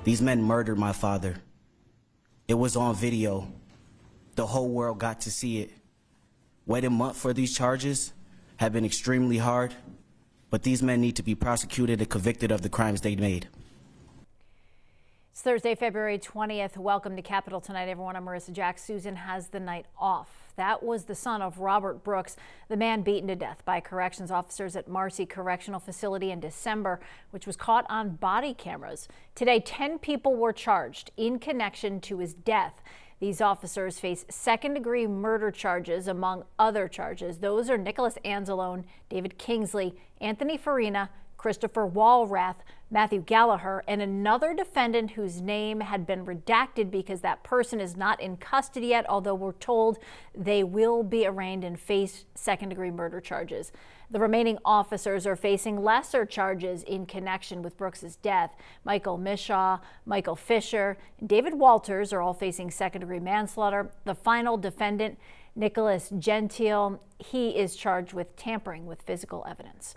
These men murdered my father. It was on video. The whole world got to see it. Waiting a month for these charges have been extremely hard, but these men need to be prosecuted and convicted of the crimes they made. It's Thursday, February 20th. Welcome to Capitol Tonight, everyone. I'm Marissa Jack. Susan has the night off. That was the son of Robert Brooks, the man beaten to death by corrections officers at Marcy Correctional Facility in December, which was caught on body cameras. Today, 10 people were charged in connection to his death. These officers face second-degree murder charges, among other charges. Those are Nicholas Anzalone, David Kingsley, Anthony Farina, Christopher Walrath, Matthew Gallagher, and another defendant whose name had been redacted because that person is not in custody yet, although we're told they will be arraigned and face second-degree murder charges. The remaining officers are facing lesser charges in connection with Brooks's death. Michael Mishaw, Michael Fisher, and David Walters are all facing second-degree manslaughter. The final defendant, Nicholas Gentile, he is charged with tampering with physical evidence.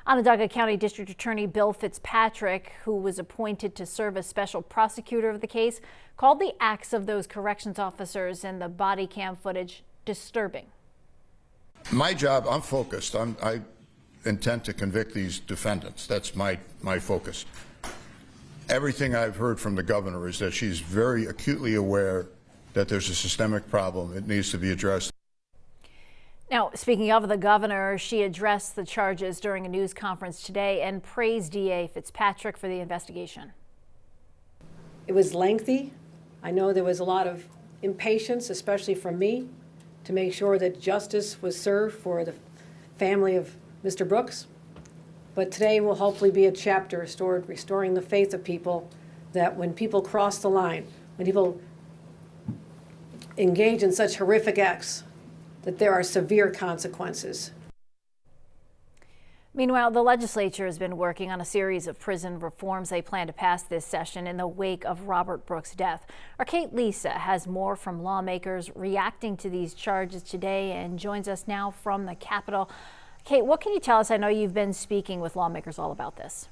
Onondaga County District Attorney Bill Fitzpatrick, who was appointed to serve as special prosecutor of the case, called the acts of those corrections officers and the body cam footage disturbing. My job, I'm focused. I intend to convict these defendants. That's my focus. Everything I've heard from the governor is that she's very acutely aware that there's a systemic problem. It needs to be addressed. Now, speaking of the governor, she addressed the charges during a news conference today and praised DA Fitzpatrick for the investigation. It was lengthy. I know there was a lot of impatience, especially from me, to make sure that justice was served for the family of Mr. Brooks. But today will hopefully be a chapter restoring the faith of people, that when people cross the line, when people engage in such horrific acts, that there are severe consequences. Meanwhile, the legislature has been working on a series of prison reforms they plan to pass this session in the wake of Robert Brooks' death. Our Kate Lisa has more from lawmakers reacting to these charges today and joins us now from the Capitol. Kate, what can you tell us? I know you've been speaking with lawmakers all about this.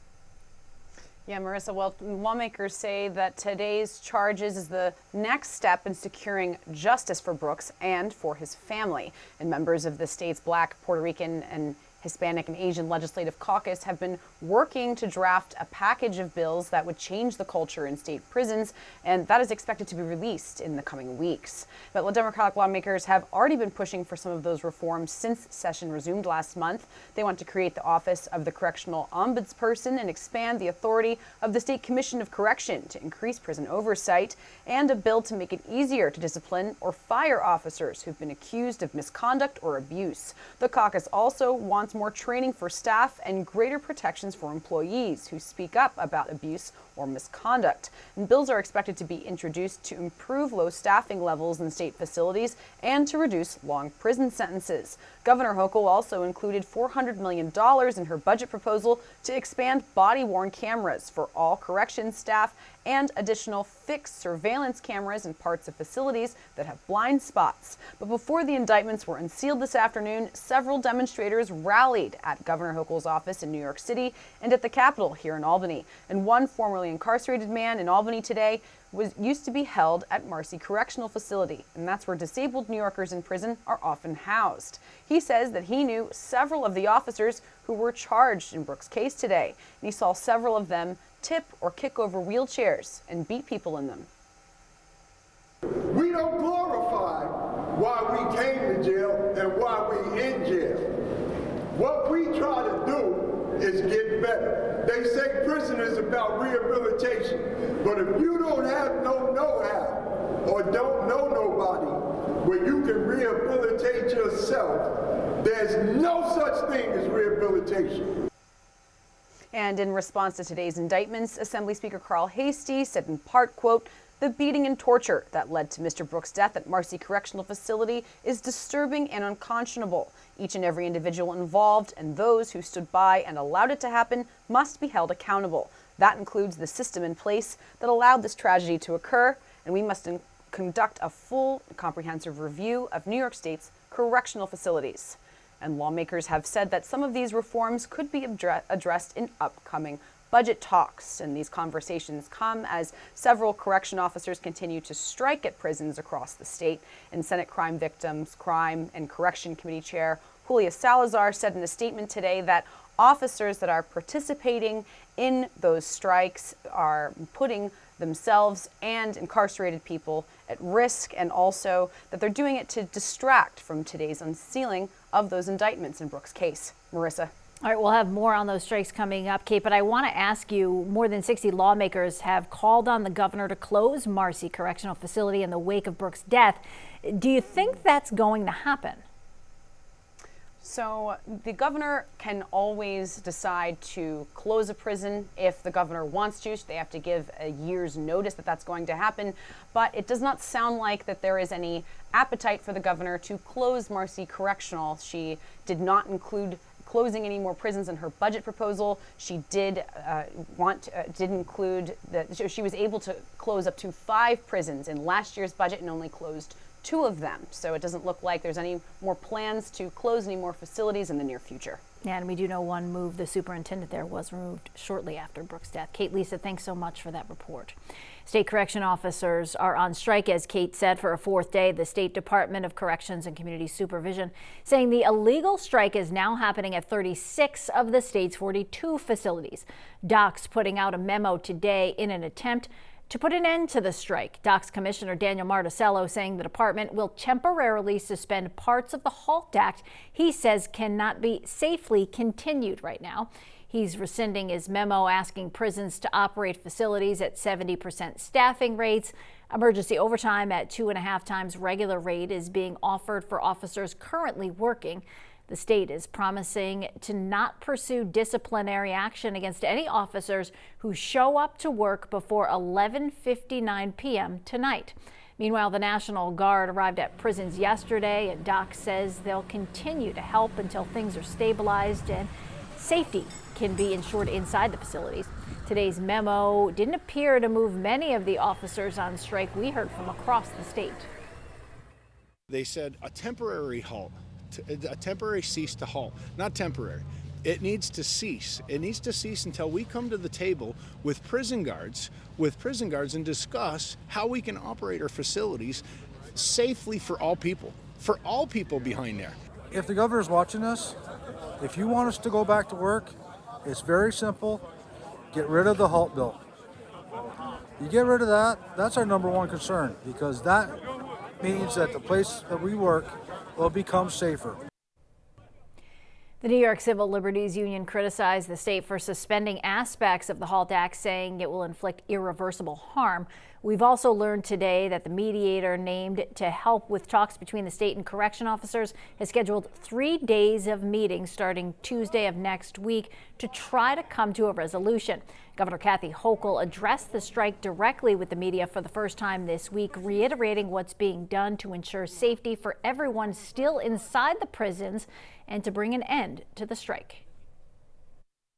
Yeah, Marissa, well, lawmakers say that today's charges is the next step in securing justice for Brooks and for his family. And members of the state's Black, Puerto Rican, and Hispanic and Asian Legislative Caucus have been working to draft a package of bills that would change the culture in state prisons, and that is expected to be released in the coming weeks. But Democratic lawmakers have already been pushing for some of those reforms since session resumed last month. They want to create the Office of the Correctional Ombudsperson and expand the authority of the State Commission of Correction to increase prison oversight, and a bill to make it easier to discipline or fire officers who've been accused of misconduct or abuse. The caucus also wants more training for staff and greater protections for employees who speak up about abuse or misconduct. And bills are expected to be introduced to improve low staffing levels in state facilities and to reduce long prison sentences. Governor Hochul also included $400 million in her budget proposal to expand body-worn cameras for all corrections staff and additional fixed surveillance cameras in parts of facilities that have blind spots. But before the indictments were unsealed this afternoon, several demonstrators rallied at Governor Hochul's office in New York City and at the Capitol here in Albany. And one formerly incarcerated man in Albany today used to be held at Marcy Correctional Facility, and that's where disabled New Yorkers in prison are often housed. He says that he knew several of the officers who were charged in Brooks' case today, and he saw several of them tip or kick over wheelchairs and beat people in them. We don't glorify why we came to jail and why we in jail. What we try to do is get better. They say prison is about rehabilitation, but if you don't have no know-how or don't know nobody where you can rehabilitate yourself, there's no such thing as rehabilitation. And in response to today's indictments, Assembly Speaker Carl Hastie said in part, quote, "The beating and torture that led to Mr. Brooks' death at Marcy Correctional Facility is disturbing and unconscionable. Each and every individual involved and those who stood by and allowed it to happen must be held accountable. That includes the system in place that allowed this tragedy to occur, and we must conduct a full and comprehensive review of New York State's correctional facilities." And lawmakers have said that some of these reforms could be addressed in upcoming budget talks. And these conversations come as several correction officers continue to strike at prisons across the state. And Senate Crime Victims, Crime and Correction Committee Chair Julia Salazar said in a statement today that officers that are participating in those strikes are putting themselves and incarcerated people at risk, and also that they're doing it to distract from today's unsealing of those indictments in Brooks' case. Marissa. All right, we'll have more on those strikes coming up, Kate, but I want to ask you, more than 60 lawmakers have called on the governor to close Marcy Correctional Facility in the wake of Brooks' death. Do you think that's going to happen? So the governor can always decide to close a prison if the governor wants to. They have to give a year's notice that that's going to happen. But it does not sound like that there is any appetite for the governor to close Marcy Correctional. She did not include closing any more prisons in her budget proposal. She did include that she was able to close up to 5 prisons in last year's budget and only closed 2 of them. So it doesn't look like there's any more plans to close any more facilities in the near future. Yeah, and we do know one move, the superintendent there was removed shortly after Brooks' death. Kate, Lisa, thanks so much for that report. State correction officers are on strike, as Kate said, for a 4th day. The State Department of Corrections and Community Supervision saying the illegal strike is now happening at 36 of the state's 42 facilities. DOC's putting out a memo today in an attempt to put an end to the strike. DOC's Commissioner Daniel Marticello saying the department will temporarily suspend parts of the HALT Act he says cannot be safely continued right now. He's rescinding his memo asking prisons to operate facilities at 70% staffing rates. Emergency overtime at 2.5 times regular rate is being offered for officers currently working. The state is promising to not pursue disciplinary action against any officers who show up to work before 11:59 p.m. tonight. Meanwhile, the National Guard arrived at prisons yesterday, and DOC says they'll continue to help until things are stabilized and safety can be ensured inside the facilities. Today's memo didn't appear to move many of the officers on strike we heard from across the state. They said a temporary halt. A temporary cease to halt, not temporary. It needs to cease. It needs to cease until we come to the table with prison guards and discuss how we can operate our facilities safely for all people behind there. If the governor's watching us, if you want us to go back to work, it's very simple. Get rid of the HALT bill. You get rid of that, that's our number one concern, because that means that the place that we work will become safer. The New York Civil Liberties Union criticized the state for suspending aspects of the HALT Act, saying it will inflict irreversible harm. We've also learned today that the mediator named to help with talks between the state and correction officers has scheduled 3 days of meetings starting Tuesday of next week to try to come to a resolution. Governor Kathy Hochul addressed the strike directly with the media for the first time this week, reiterating what's being done to ensure safety for everyone still inside the prisons and to bring an end to the strike.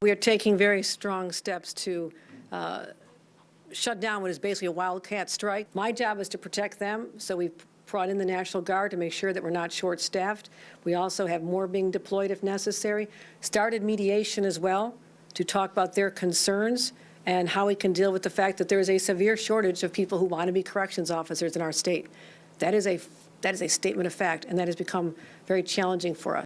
We are taking very strong steps to shut down what is basically a wildcat strike. My job is to protect them, so we've brought in the National Guard to make sure that we're not short-staffed. We also have more being deployed if necessary. Started mediation as well to talk about their concerns and how we can deal with the fact that there is a severe shortage of people who want to be corrections officers in our state. That is a statement of fact, and that has become very challenging for us.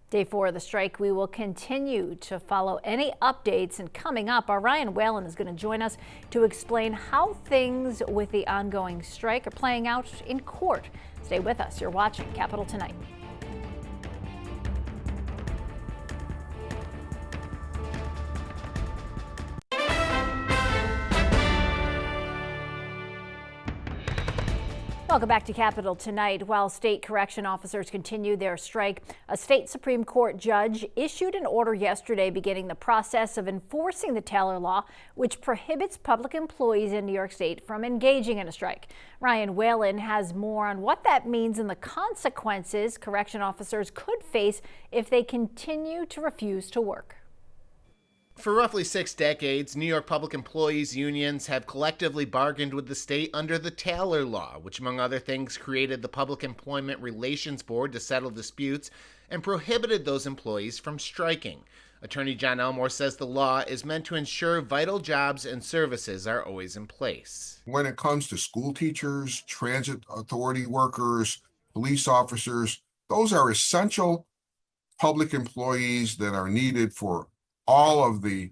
Day 4 of the strike, we will continue to follow any updates, and coming up, our Ryan Whalen is going to join us to explain how things with the ongoing strike are playing out in court. Stay with us. You're watching Capitol Tonight. Welcome back to Capitol Tonight. While state correction officers continue their strike, a state Supreme Court judge issued an order yesterday beginning the process of enforcing the Taylor Law, which prohibits public employees in New York State from engaging in a strike. Ryan Whalen has more on what that means and the consequences correction officers could face if they continue to refuse to work. For roughly 6 decades, New York public employees unions have collectively bargained with the state under the Taylor Law, which among other things created the Public Employment Relations Board to settle disputes and prohibited those employees from striking. Attorney John Elmore says the law is meant to ensure vital jobs and services are always in place. When it comes to school teachers, transit authority workers, police officers, those are essential public employees that are needed for all of the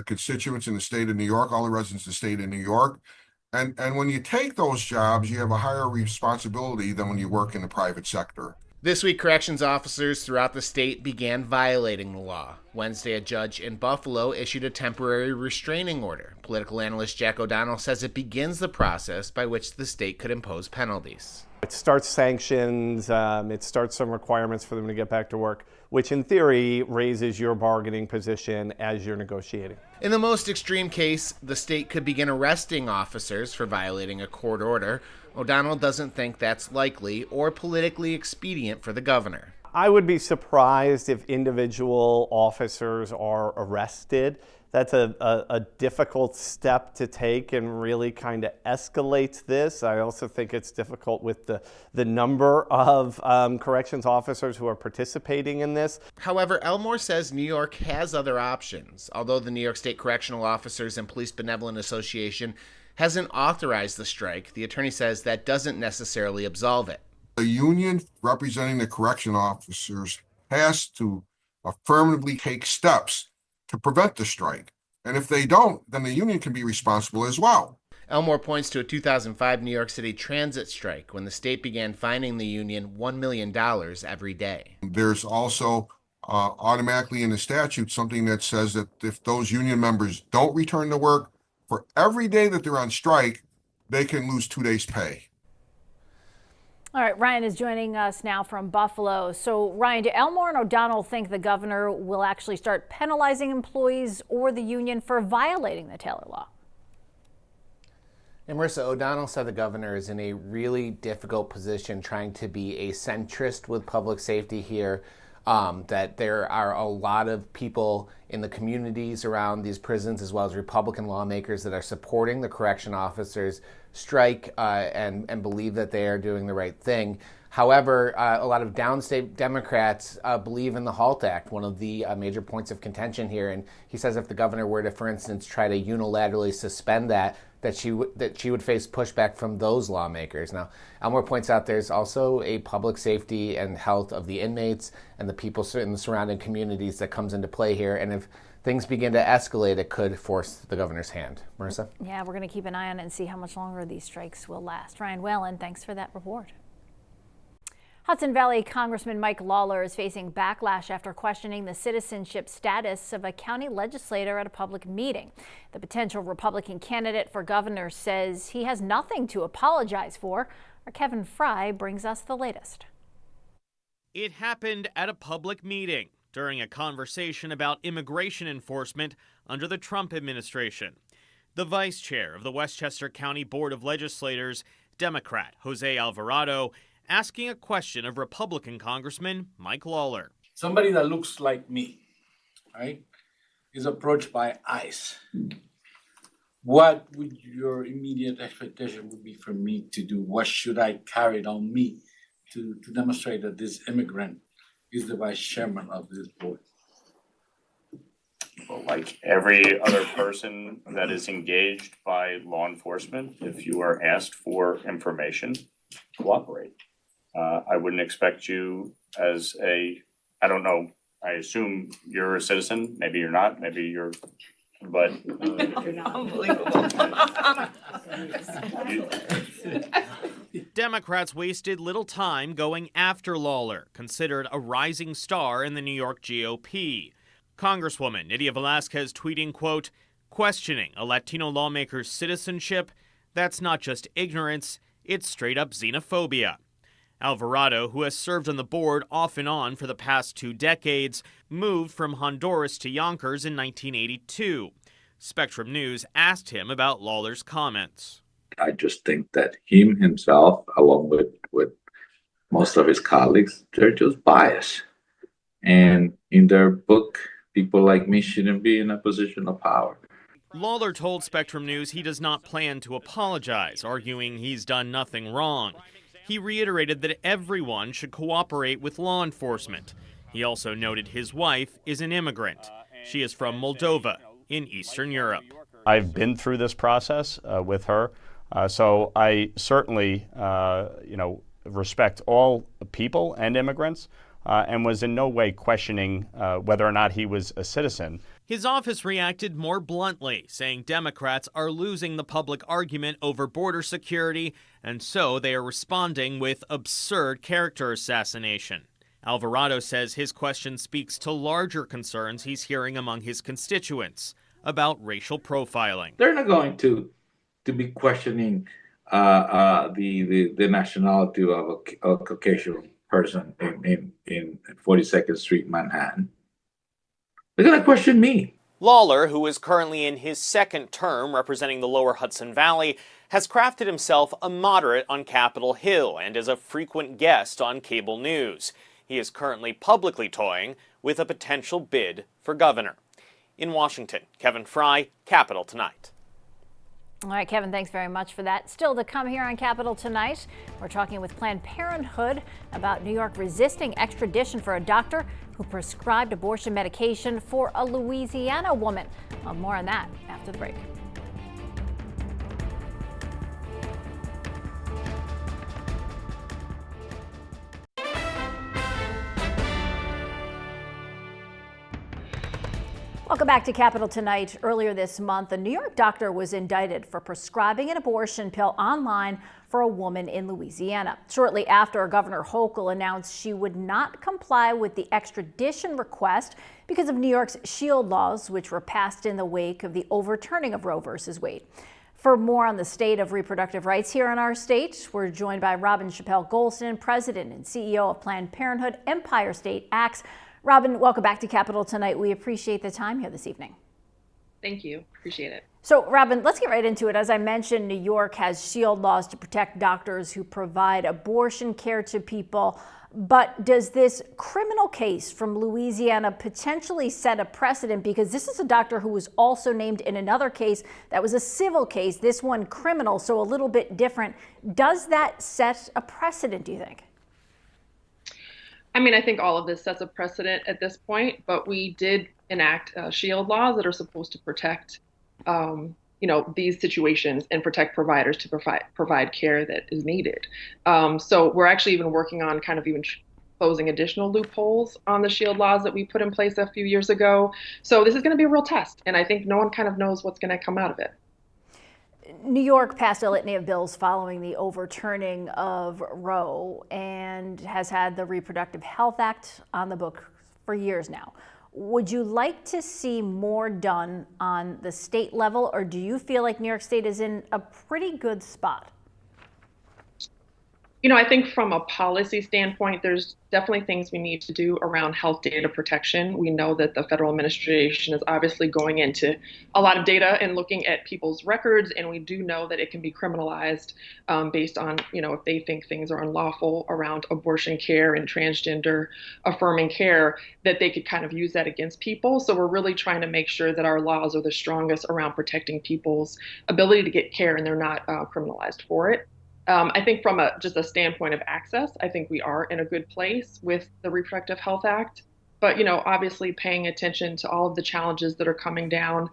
constituents in the state of New York, all the residents of the state of New York. And when you take those jobs, you have a higher responsibility than when you work in the private sector. This week, corrections officers throughout the state began violating the law. Wednesday, a judge in Buffalo issued a temporary restraining order. Political analyst Jack O'Donnell says it begins the process by which the state could impose penalties. It starts sanctions, it starts some requirements for them to get back to work, which in theory raises your bargaining position as you're negotiating. In the most extreme case, the state could begin arresting officers for violating a court order. O'Donnell doesn't think that's likely or politically expedient for the governor. I would be surprised if individual officers are arrested. That's a difficult step to take and really kind of escalates this. I also think it's difficult with the number of corrections officers who are participating in this. However, Elmore says New York has other options. Although the New York State Correctional Officers and Police Benevolent Association hasn't authorized the strike, the attorney says that doesn't necessarily absolve it. The union representing the correction officers has to affirmatively take steps to prevent the strike. And if they don't, then the union can be responsible as well. Elmore points to a 2005 New York City transit strike when the state began fining the union $1 million every day. There's also automatically in the statute something that says that if those union members don't return to work, for every day that they're on strike, they can lose 2 days' pay. All right, Ryan is joining us now from Buffalo. So, Ryan, do Elmore and O'Donnell think the governor will actually start penalizing employees or the union for violating the Taylor law? And Marissa, O'Donnell said the governor is in a really difficult position trying to be a centrist with public safety here, that there are a lot of people in the communities around these prisons, as well as Republican lawmakers that are supporting the correction officers strike and believe that they are doing the right thing. However, a lot of downstate Democrats believe in the HALT Act, one of the major points of contention here. And he says if the governor were to, for instance, try to unilaterally suspend that she would face pushback from those lawmakers. Now, Elmore points out there's also a public safety and health of the inmates and the people in the surrounding communities that comes into play here. And if things begin to escalate, it could force the governor's hand. Marissa? Yeah, we're going to keep an eye on it and see how much longer these strikes will last. Ryan Whalen, thanks for that report. Hudson Valley Congressman Mike Lawler is facing backlash after questioning the citizenship status of a county legislator at a public meeting. The potential Republican candidate for governor says he has nothing to apologize for. Our Kevin Fry brings us the latest. It happened at a public meeting during a conversation about immigration enforcement under the Trump administration. The vice chair of the Westchester County Board of Legislators, Democrat Jose Alvarado, asking a question of Republican Congressman Mike Lawler. Somebody that looks like me, right, is approached by ICE. What would your immediate expectation would be for me to do? What should I carry on me to demonstrate that this immigrant is the vice chairman of this board? Well, like every other person that is engaged by law enforcement, if you are asked for information, cooperate. I wouldn't expect you as I don't know, I assume you're a citizen, maybe you're not, maybe you're, but. You're not. Unbelievable. Democrats wasted little time going after Lawler, considered a rising star in the New York GOP. Congresswoman Nydia Velázquez tweeting, quote, questioning a Latino lawmaker's citizenship, that's not just ignorance, it's straight up xenophobia. Alvarado, who has served on the board off and on for the past 2 decades, moved from Honduras to Yonkers in 1982. Spectrum News asked him about Lawler's comments. I just think that him himself, along with most of his colleagues, they're just biased. And in their book, people like me shouldn't be in a position of power. Lawler told Spectrum News he does not plan to apologize, arguing he's done nothing wrong. He reiterated that everyone should cooperate with law enforcement. He also noted his wife is an immigrant. She is from Moldova in Eastern Europe. I've been through this process with her, so I certainly, respect all people and immigrants, and was in no way questioning whether or not he was a citizen. His office reacted more bluntly, saying Democrats are losing the public argument over border security, and so they are responding with absurd character assassination. Alvarado says his question speaks to larger concerns he's hearing among his constituents about racial profiling. They're not going to be questioning the nationality of a Caucasian person in 42nd Street, Manhattan. They're going to question me. Lawler, who is currently in his second term representing the lower Hudson Valley, has crafted himself a moderate on Capitol Hill and is a frequent guest on cable news. He is currently publicly toying with a potential bid for governor. In Washington, Kevin Fry, Capitol Tonight. All right, Kevin, thanks very much for that. Still to come here on Capitol Tonight, we're talking with Planned Parenthood about New York resisting extradition for a doctor who prescribed abortion medication for a Louisiana woman. Well, more on that after the break. Welcome back to Capitol Tonight. Earlier this month, a New York doctor was indicted for prescribing an abortion pill online for a woman in Louisiana. Shortly after, Governor Hochul announced she would not comply with the extradition request because of New York's SHIELD laws, which were passed in the wake of the overturning of Roe v. Wade. For more on the state of reproductive rights here in our state, we're joined by Chappelle Golston, President and CEO of Planned Parenthood Empire State Acts. Robin, welcome back to Capitol Tonight. We appreciate the time here this evening. Thank you. Appreciate it. So, Robin, let's get right into it. As I mentioned, New York has SHIELD laws to protect doctors who provide abortion care to people. But does this criminal case from Louisiana potentially set a precedent? Because this is a doctor who was also named in another case that was a civil case, this one criminal, so a little bit different. Does that set a precedent, do you think? I mean, I think all of this sets a precedent at this point, but we did enact SHIELD laws that are supposed to protect, these situations and protect providers to provide care that is needed. So we're actually even working on kind of even closing additional loopholes on the SHIELD laws that we put in place a few years ago. So this is going to be a real test, and I think no one kind of knows what's going to come out of it. New York passed a litany of bills following the overturning of Roe and has had the Reproductive Health Act on the book for years now. Would you like to see more done on the state level, or do you feel like New York State is in a pretty good spot? I think from a policy standpoint, there's definitely things we need to do around health data protection. We know that the federal administration is obviously going into a lot of data and looking at people's records, and we do know that it can be criminalized based on, if they think things are unlawful around abortion care and transgender affirming care, that they could kind of use that against people. So we're really trying to make sure that our laws are the strongest around protecting people's ability to get care and they're not criminalized for it. I think from just a standpoint of access, I think we are in a good place with the Reproductive Health Act. But, obviously paying attention to all of the challenges that are coming down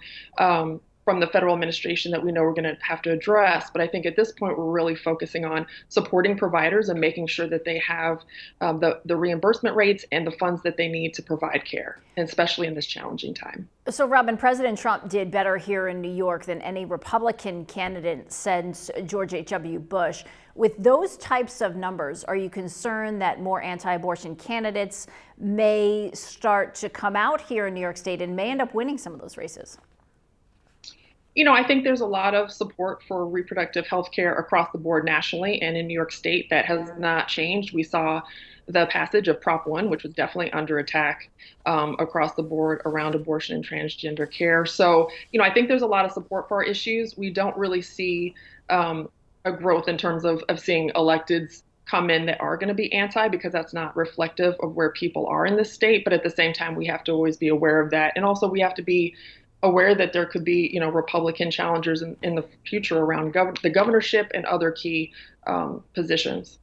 from the federal administration that we know we're going to have to address. But I think at this point, we're really focusing on supporting providers and making sure that they have the reimbursement rates and the funds that they need to provide care, and especially in this challenging time. So, Robin, President Trump did better here in New York than any Republican candidate since George H.W. Bush. With those types of numbers, are you concerned that more anti-abortion candidates may start to come out here in New York State and may end up winning some of those races? I think there's a lot of support for reproductive health care across the board nationally and in New York State. That has not changed. We saw the passage of Prop 1, which was definitely under attack across the board around abortion and transgender care. So, I think there's a lot of support for our issues. We don't really see a growth in terms of seeing electeds come in that are going to be anti, because that's not reflective of where people are in this state. But at the same time, we have to always be aware of that. And also we have to be aware that there could be, Republican challengers in the future around the governorship and other key positions.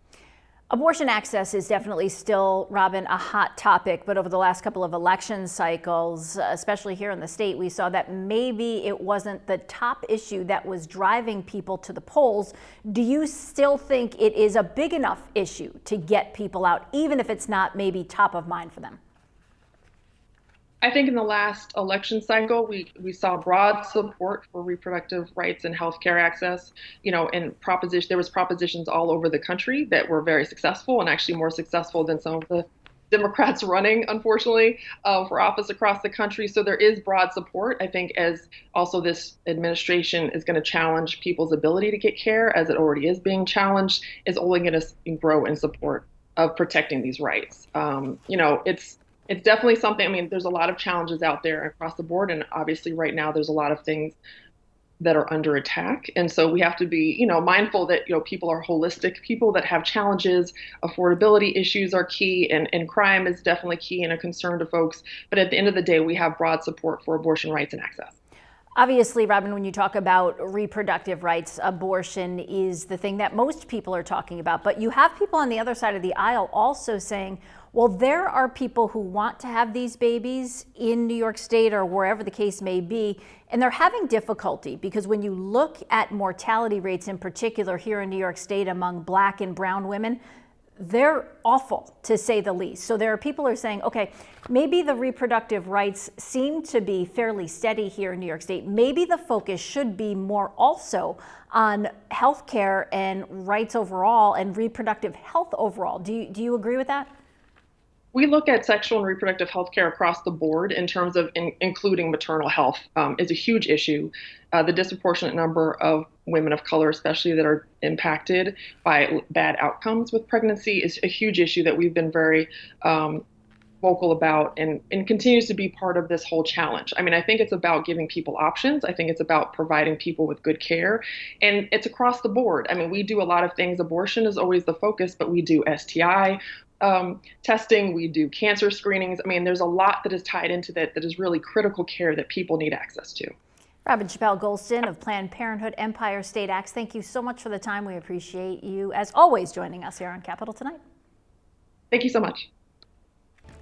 Abortion access is definitely still, Robin, a hot topic, but over the last couple of election cycles, especially here in the state, we saw that maybe it wasn't the top issue that was driving people to the polls. Do you still think it is a big enough issue to get people out, even if it's not maybe top of mind for them? I think in the last election cycle, we saw broad support for reproductive rights and healthcare access. You know, and there was propositions all over the country that were very successful, and actually more successful than some of the Democrats running, unfortunately, for office across the country. So there is broad support. I think as also this administration is going to challenge people's ability to get care, as it already is being challenged, is only going to grow in support of protecting these rights. You know, it's definitely something. I mean, there's a lot of challenges out there across the board, and obviously right now there's a lot of things that are under attack. And so we have to be, you know, mindful that, you know, people are holistic people that have challenges. Affordability issues are key, and crime is definitely key and a concern to folks. But at the end of the day, we have broad support for abortion rights and access. Obviously, Robin, when you talk about reproductive rights, abortion is the thing that most people are talking about. But you have people on the other side of the aisle also saying, well, there are people who want to have these babies in New York State or wherever the case may be, and they're having difficulty because when you look at mortality rates in particular here in New York State among Black and brown women, they're awful, to say the least. So there are people who are saying, okay, maybe the reproductive rights seem to be fairly steady here in New York State. Maybe the focus should be more also on healthcare and rights overall and reproductive health overall. Do you agree with that? We look at sexual and reproductive health care across the board in terms of including maternal health is a huge issue. The disproportionate number of women of color, especially that are impacted by bad outcomes with pregnancy, is a huge issue that we've been very vocal about and continues to be part of this whole challenge. I mean, I think it's about giving people options. I think it's about providing people with good care, and it's across the board. I mean, we do a lot of things. Abortion is always the focus, but we do STI testing, we do cancer screenings. I mean, there's a lot that is tied into that is really critical care that people need access to. Robin Chappelle Golston of Planned Parenthood Empire State Acts, thank you so much for the time. We appreciate you, as always, joining us here on Capitol Tonight. Thank you so much.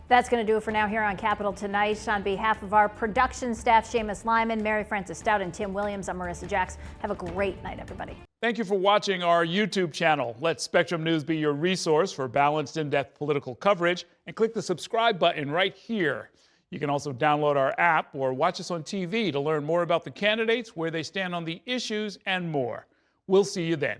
That's going to do it for now here on Capitol Tonight. On behalf of our production staff, Seamus Lyman, Mary Frances Stout, and Tim Williams, I'm Marissa Jacks. Have a great night, everybody. Thank you for watching our YouTube channel. Let Spectrum News be your resource for balanced, in-depth political coverage, and click the subscribe button right here. You can also download our app or watch us on TV to learn more about the candidates, where they stand on the issues, and more. We'll see you then.